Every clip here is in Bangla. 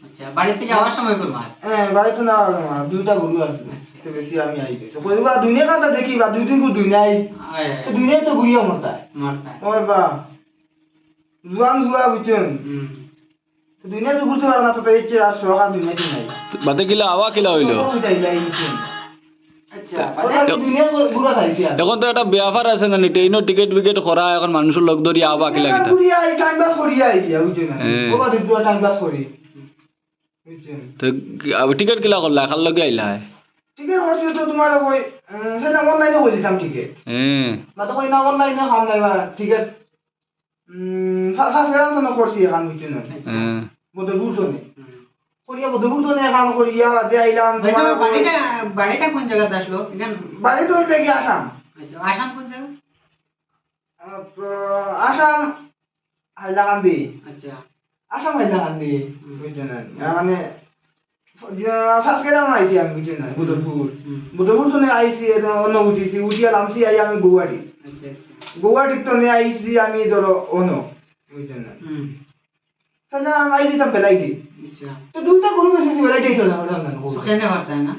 আচ্ছা বাড়িতে যাওয়ার সময় কোন মাছ হ্যাঁ বাড়িতে না আমার দুইটা গরু আছে আচ্ছা। তো বেশি আমি আই গেছি কইবা দুনিয়া কাটা দেখি বা দুই দিন দুনিয়ায় তো দুনিয়ায় তো ঘুরিয়া মরতা মারতা ওই বা জুয়ান জুয়া বুঝছেন তো দুনিয়ায় তো ঘুরতে পারে না তো এই যে আর সকাল দুনিয়াতে নাই বাদে কিলা আওয়া কিলা হইলো ওইটাই যাই বুঝছেন আচ্ছা ওটা দুনিয়া ঘুরা খাইছি আর এখন তো একটা ব্যাপার আছে না ট্রেনের টিকিট উইকেট করা এখন মানুষের লোক ধরি আওয়া কিলা কিতা ঘুরিয়া এই টাইম পাস করিয়া আই গিয়া বুঝছেন হ্যাঁ। ওবা দুটো টাইম পাস করি বুঝছেন তো টিকিট কিলা করলা খাল লগে আইলা টিকেট করছি তো তোমার ওই সেটা অনলাইনে করে দিতাম টিকেট হ্যাঁ না তো কই না অনলাইনে খাম নাই বা টিকেট ফার্স্ট গ্রাম তো করছি এখন বুঝছেন হ্যাঁ বদে বুঝছনি করিয়া বদে বুঝছনি এখন করিয়া বাদে আইলাম ভাইসা বাড়িটা বাড়িটা কোন জায়গাতে আসলো এখান বাড়ি তো হইতে কি আসাম আচ্ছা আসাম কোন জায়গা আসাম হাইলাকান্দি আচ্ছা আসাম হাইলাকান্দি বুঝছেন মানে ফার্স্ট গ্রাম আইছি আমি বুঝছেন বুধপুর বুধপুর তো আইছি অন্য উঠিছি উঠিয়া নামছি আই আমি গৌহাটি আচ্ছা আচ্ছা গৌহাটি তো আইছি আমি ধরো অন্য বুঝছেন তাহলে আমি আই দিতাম বেলাইটি আচ্ছা তো দুইটা গরু বেশিছি বেলাইটাই চলে আমার জানা ওখানে পারতাই না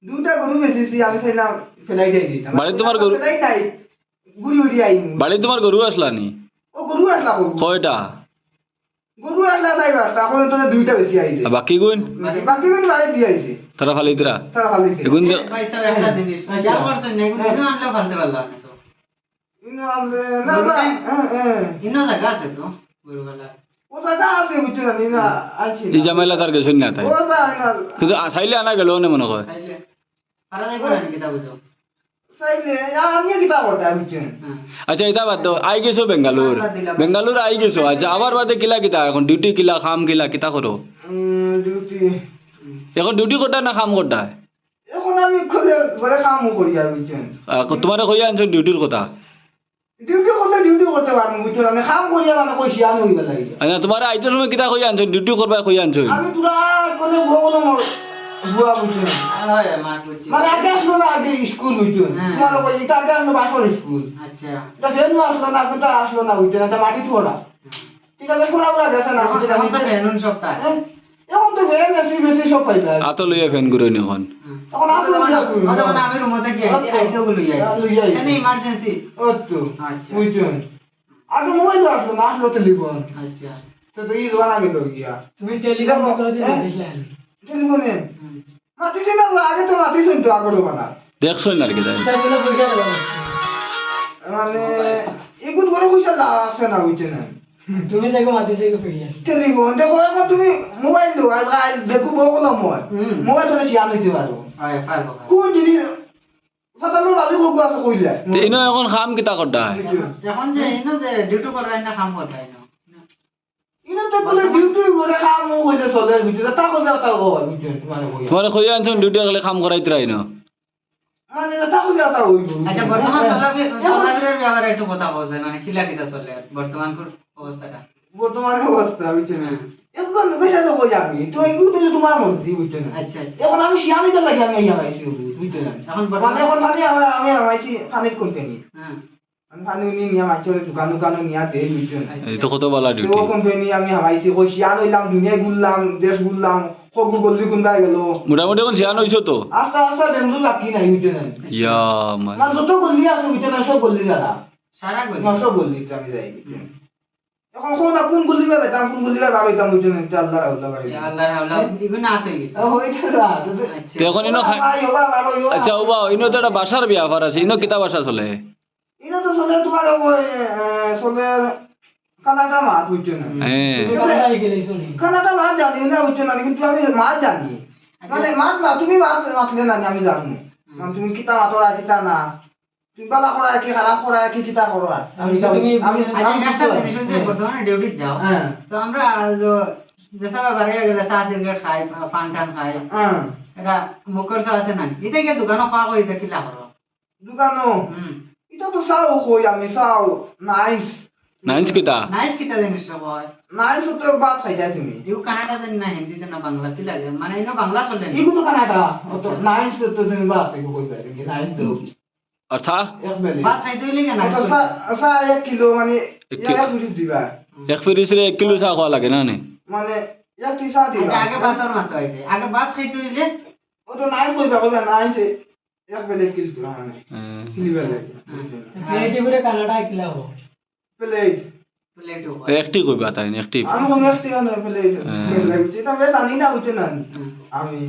দুইটা গরু বেশিছি আমি চাই না ফেলাইটাই দিতাম বাড়ি তোমার গরু- ফেলাই নাই গুড়ি উড়ি আই বাড়ি তোমার গরু আসলা নি ও গরু আসলা কয়টা গরু আসলা চাই পাঁচটা এখন তো দুইটা বেশি আইছে আর বাকি গুণ বাকি কোন বাড়ি দিয়ে আইছে তারা ফালিতরা তারা ভালো দিছে এগুন ভাইসা একটা জিনিস যা করছেন না এগুলো ইনো আনলেও ফালতে পারলাম না তো ইনো আমলে না বা ইনো জায়গা আছে তো গরুওয়ালা ও টাকা আছে বুঝছেন না না আনছি এই জামাইলা তার গেছেন না তাই ও বা কিন্তু চাইলে আনা গেল না মনে কয় চাইলে পারা যাইব না কিতা বুঝো চাইলে আমি কিতা করতে বুঝছেন হ্যাঁ আচ্ছা এটা বাদ দাও আই গেছো বেঙ্গালুর বেঙ্গালুর আই গেছো আচ্ছা আবার বাদে কিলা কিতা এখন ডিউটি কিলা খাম কিলা কিতা করো ডিউটি এখন ডিউটি করতা না খাম করতা এখন আমি খুলে ঘরে কাম করি আর বুঝছেন তোমারে কইয়া আনছো ডিউটির কথা ডিউটি করলে ডিউটি করতে পারবো বুঝছেন আমি কাম করিয়া মানে কইছি আমি হইবে লাগে আচ্ছা তোমার আইতে সময় কিতা কইয়া আনছো ডিউটি করবা কইয়া আনছো আমি পুরা করে বলো মোর বুয়া বুঝছেন হয় মাছ বুঝছি মানে আগে আসলো না আগে স্কুল বুঝছেন হ্যাঁ। তোমার কই এটা আগে আসলো বাসর স্কুল আচ্ছা এটা ফেনু আসলো না কিন্তু আসলো না বুঝছেন এটা মাটি থোড়া ঠিক আছে পুরা পুরা গেছে না বুঝছেন এখন তো ফেনুন সপ্তাহ এখন তো ফেন বেশি বেশি সব পাইবে আত লইয়া ফ্যান ঘুরে নি এখন এখন আসলো না মানে আমি রুমতে কি আইছি আইতে গুলো লই আইছি। এনে ইমার্জেন্সি ও তো আচ্ছা বুঝছেন আগে মোবাইল আসলো না আসলো টেলিফোন আচ্ছা তো এই জোয়ানা গেল গিয়া তুমি টেলিগ্রাম করে দিলে টেলিফোনে মাতিছি না আগে তো মাতিছেন তো আগর বানা দেখছো না আর কি তাই তারগুলো পয়সা দেবো মানে এগুন করে পয়সা লাগছে না বুঝছেন না তুমি যাকে মাতিছে কি ফিরিয়ে টেলিফোন দেখো এখন তুমি মোবাইল দাও আর দেখো বকল মই মোবাইল ধরে শিয়ান হইতে পারো হয় পারবো কোন জিনিস ফাটানো বালি হোক আছে কইলা তো ইনো এখন খাম কিতা করতা এখন যে ইনো যে ডিউটি করাই না কাম করাই না ইনো তো বলে ডিউটি করে কাম হইলে চলে ভিতরে তা কইবা তা হয় বুঝছেন তোমার কইয়া তোমারে কইয়া আনছো ডিউটি গেলে কাম করাইতরাই না মানে তা কইবা তা হইব আচ্ছা বর্তমান চলাফেরার ব্যাপারে একটু কথা বলছেন মানে কিলা কিতা চলে বর্তমান অবস্থাটা বর্তমান অবস্থা বুঝছেন না এখন পয়সা তো কই যাবি তো এগুলো তো তোমার মর্জি বুঝছেন না আচ্ছা আচ্ছা এখন আমি শিয়ামি তো লাগি আমি ইয়া পাইছি বুঝছেন না এখন মানে বর্তমান এখন মানে আমি আমাইছি ফানিশ কোম্পানি হ্যাঁ আমি ফানি উনি নিয়া মাইছরে দোকান দোকান নিয়া দেই বুঝছেন এই তো কত বালা তো ডিউটি কোম্পানি আমি হামাইছি কই শিয়ান হইলাম দুনিয়া ঘুরলাম দেশ ঘুরলাম খগু গল্লি কোনবা গেল মোটামুটি এখন শিয়ান হইছো তো আস্তে আস্তে বেঙ্গলুর বাকি নাই বুঝছেন না ইয়া মান মানে যত গল্লি আছে বুঝছেন না সব গল্লি যারা সারা গলি না সব গল্লি আমি যাই বুঝছেন এখন কোন কোন গল্লি বা যাইতাম কোন গল্লি বা বার হইতাম বুঝছেন না আল্লাহ আল্লাহ বাড়ি আল্লাহর হাওলা এগুলো আত হয়ে গেছে হইতে না আচ্ছা তো এখন ইনো আচ্ছা ওবা ইনো তো একটা বাসার ব্যাপার আছে ইনো কিতা বাসা চলে ইনো তো চলে তোমার ওই চলে কানাডা মাছ বুঝছেন না হ্যাঁ তুমি বাজারে গেলে শুনি কানাডা মাছ জানি না বুঝছেন না কিন্তু আমি মাছ জানি মানে মাছ না তুমি মাছ মাছলে না আমি জানো মানে তুমি কিতা মাছরা কিতা না তুমি বালা করা কি খারাপ করা কি কিতা করো আমি আমি আচ্ছা একটা জিনিস হচ্ছে বর্তমানে ডিউটি যাও হ্যাঁ তো আমরা যেসব বাড়ি গেলে চা সিগারেট খাই পান টান খাই হ্যাঁ এটা মুখর চা আছে না এটা গিয়ে দোকানও খাওয়া করি এটা কিলা করো দোকানো হুম এটা তো চাও কই আমি চাও নাইস নাইন্স কিতা নাইস কিতা জিনিসটা হয় নাইস তো বাদ খাইতা তুমি এগু কানাডা জানি না হিন্দিতে না বাংলা কি লাগে মানে ইনো বাংলা চলে না এগুলো কানাডা তো নাইস তো তুমি বাদ থেকে কই পারে কি নাইস তো অর্থাৎ এক বেলে ভাত খাইতে হইলে কেন আচ্ছা 1 কিলো মানে এক এক মিনিট দিবা এক ফিরিসরে 1 কিলো চা খাওয়া লাগে না নে মানে একটি চা দিবা আচ্ছা আগে ভাতর মাতো আইছে আগে ভাত খাইতে হইলে ও তো নাই কইবা নাই যে এক বেলে কিলতো মানে কিলি বেলে প্লেটে করে কানাডা কিলা হবো প্লেট প্লেট একটি কইবা তাই একটি আমি কোন একটি না প্লেট লাগছে এটা বেশ আনি না হইতো না আমি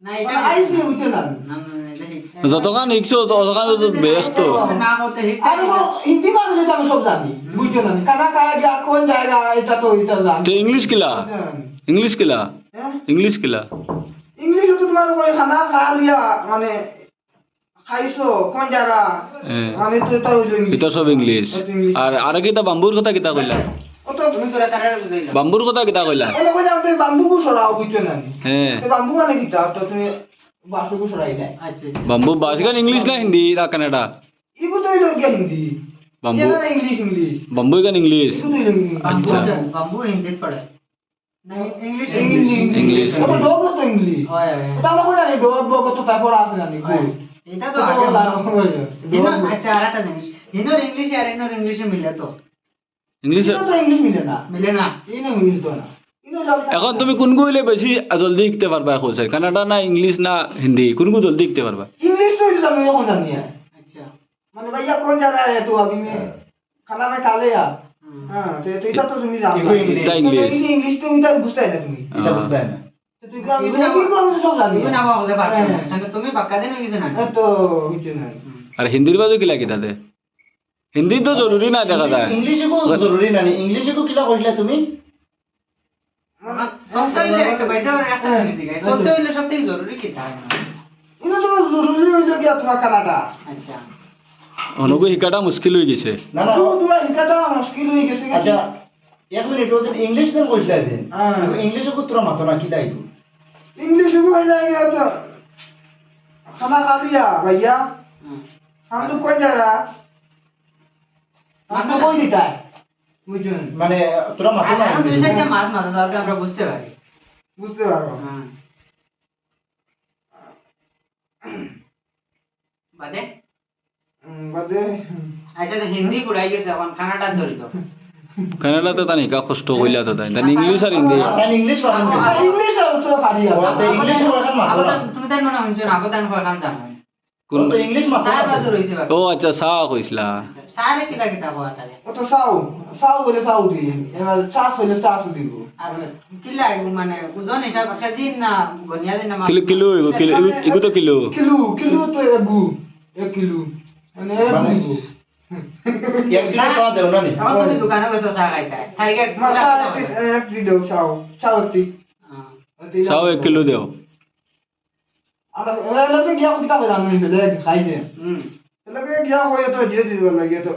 না এটা আইছি হইতো না না না এটা ঠিক যতক্ষণ শিখছো ততক্ষণ তো ব্যস্ত না হতে আর হিন্দি বাংলা তো আমি সব জানি বুঝছো না কানা কায়া গিয়া কোন জায়গা এটা তো এটা জানি তো ইংলিশ কিলা ইংলিশ কিলা হ্যাঁ ইংলিশ কিলা ইংলিশ তো তোমার কই খানা খা লিয়া মানে খাইছো কোন জায়গা মানে তো এটা হইলো এটা সব ইংলিশ আর আর কিতা বাম্বুর কথা কিতা কইলা ও তো তুমি তোরা তারা বুঝাইলা বাম্বুর কথা কিতা কইলা এনে কই আমি বাম্বু কো সরাও বুঝছো না হ্যাঁ তো বাম্বু মানে কিটা তো তুমি বাসু কো সরাই দেয় আচ্ছা বাম্বু বাসগান ইংলিশ না হিন্দি না কানাডা ইগো তো হইলো গিয়া হিন্দি বাম্বু এটা ইংলিশ ইংলিশ বাম্বু গান ইংলিশ ইগো তো হইলো ইংলিশ বাম্বু আচ্ছা। বাম্বু হিন্দি পড়ে না ইংলিশ ইংলিশ। ও তো ডোগো তো ইংলিশ হয় ওটা আমরা কই জানি ডোগ বগ তো তারপর আছে জানি কই এটা তো আগে হিনো আচ্ছা আরেকটা জিনিস হিনোর ইংলিশ আর হিনোর ইংলিশে মিলে তো ইংলিশ এটা তো ইংলিশ মিলে না মিলে না ইনো মিলতো না ইনো এখন তুমি কোন কইলে বেশি জলদি শিখতে পারবা এখন স্যার কানাডা না ইংলিশ না হিন্দি কোন কো জলদি শিখতে পারবা इंग्लिश तो इल्जाम আমি এখন জানি আচ্ছা মানে ভাইয়া কোন জায়গা है तो अभी मैं खाना में खा लिया हां तो এটা তো তুমি জানো এটা ইংলিশ। इंग्लिश तो এটা বুঝতে না তুমি এটা বুঝতে হয় না তো তুই আমি কি আমি তো সব জানি তুমি না বললে পারতো না কারণ তুমি বাক্কা দিন হয়ে গেছে না তো বুঝছো না আর হিন্দির বাজু কিলা কিতা দে হিন্দি তো জরুরি না দেখা যায় ইংলিশে কো জরুরি না ইংলিশে কো কিলা কইলা তুমি সবটা হইলে একটা পয়সা আর একটা জিনিস গায় সবটা হইলে সবথেকে জরুরি কি তাই না ইনো তো জরুরি হইলো কি তোমার কানাডা আচ্ছা অনুকো শিকাটা মুশকিল হয়ে গেছে না না তো তোমার ইকাটা মুশকিল হয়ে গেছে আচ্ছা এক মিনিট ওদের ইংলিশ দেন কইলা দেন হ্যাঁ। ইংলিশে কো তোরা মাতো না কিলা আইবো इंग्लिश को हो जाएगा तो खाना खा लिया भैया हम लोग कौन जा रहा हम तो कोई देता है বুঝছো না মানে তোরা মাতো না এখন দুই চারটা মাছ মাথা দাও আমরা বুঝতে পারি বুঝতে পারো হ্যাঁ বাদে বাদে আচ্ছা তো হিন্দি পুরাই গেছে এখন কানাডা ধরি তো কানাডা তো তানি কা কষ্ট কইলা তো তাই তানি ইংলিশ আর হিন্দি কারণ ইংলিশ পারেন না আর ইংলিশ তো পারি ও তো ইংলিশ ওখান মাতো না তুমি তাই মনে হচ্ছে না আবদান কয়খান জানো কোন ও তো ইংলিশ মাতো সার না বাজু রইছে বাকি ও আচ্ছা সা কইছলা সারে কিলা কিতা হওয়া তাহলে ও তো সাউ সাউ বলে সাউ দি এবার চাষ হইলে চাষ দিব আর কিলা মানে ওজন হিসাব কেজি না গনিয়া দিন না কিলো কিলো কিলো ইগো তো কিলো কিলো কিলো তো এবু 1 কিলো মানে এবু এক কিলো পাওয়া দেও না নি এখন তুমি দোকানে গেছো চা খাইতে তারিখে মাসা এক দিও চাও চাও একটি সাও 1 কিলো দেও আর এলাকে গিয়া কিতা কইরা আমি ফেলে খাইছে হুম এলাকে গিয়া কই তো যে দিব লাগে তো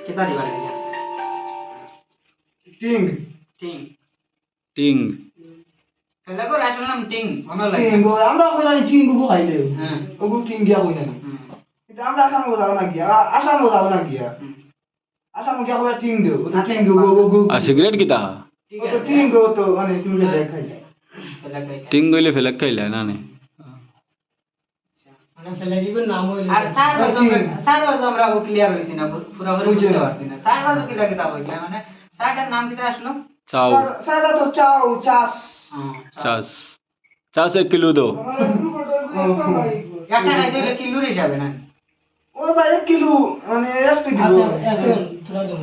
কিতা দিবা লাগে টিং টিং টিং ফেলে করে আসলে নাম টিং মনে লাগে টিং গো আমরা কইরা টিং গো খাইলে হ্যাঁ ওগু টিং গিয়া কইনা এটা আমরা আসাম যাও না গিয়া আসাম যাও না গিয়া আসাম গিয়া কইরা টিং দেও ওটা টিং গো গো গো আর সিগারেট কিতা ঠিক ওটা আছে টিং গো তো মানে তুমি দেখাইলে ফেলে খাইতে টিং গইলে ফেলাক খাইলা না নে মানে ফেলে দিবেন নাম হইলো আর সার বাজু আমরা ক্লিয়ার হইছি না পুরো করে বুঝতে পারছি না সার বাজু কিলা কিতা হইলা মানে সারটার নাম কিতা আসলো চাও সারা তো চাও চাস চাস চাস 1 কিলো দাও একটা খাইতে হইলে কিলোর হিসাবে না ওই ভাই 1 কিলো মানে একটু দিব আচ্ছা ऐसे थोड़ा दो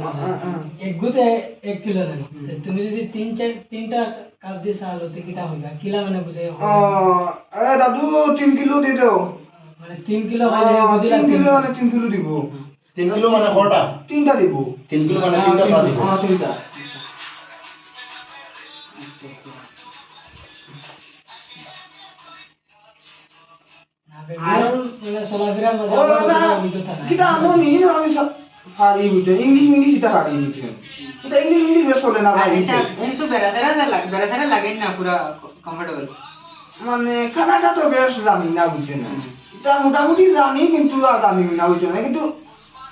एक गुते 1 किलो नहीं तो তুমি যদি তিনটা কাপ দিয়ে সাল হতে কিটা হইবা কিলা মানে বুঝাই এ দাদু 3 কিলো দি দাও মানে 3 কিলো খাইলে বুঝিলা 3 কিলো মানে 3 কিলো দিব 3 কিলো মানে কটা তিনটা দিব 3 কিলো মানে তিনটা চা দিব হ্যাঁ তিনটা আচ্ছা আচ্ছা আর মানে সোলাফিরা মজা ও না অভিজ্ঞতা নাই কিটা আনো নি আমি সব পারি বুঝে ইংলিশ এটা পারি বুঝে এটা ইংলিশ বেশ চলে না ভাই আচ্ছা ইনসু বেরাসারা লাগে না পুরা কমফর্টেবল মানে কানাডা তো বেশ জানি না বুঝছে না এটা মোটামুটি জানি কিন্তু আর জানি না বুঝছে না কিন্তু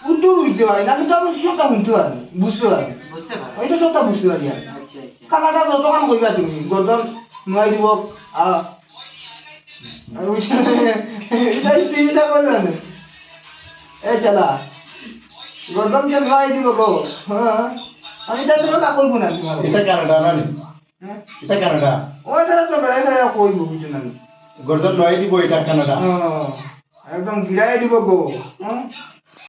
উর্দু বুঝতে পারি না কিন্তু আমি সবটা শুনতে পারি বুঝতে পারি বুঝতে পারো ওইটা সবটা বুঝতে পারি আমি আচ্ছা আচ্ছা কানাডা যতক্ষণ কইবা তুমি গর্দন নুয়াই দিব এটা করবে না এ চালা গর্দন কে নুয়াই দিব গো হ্যাঁ আমি এটা তো না কইব না তোমার এটা কানাডা না নি হ্যাঁ এটা কানাডা ওই তারা তো বেড়াই ফেরা কইব বুঝছো না গর্জন নয় দিব এটা কানাডা একদম গিরাই দিব গো হ্যাঁ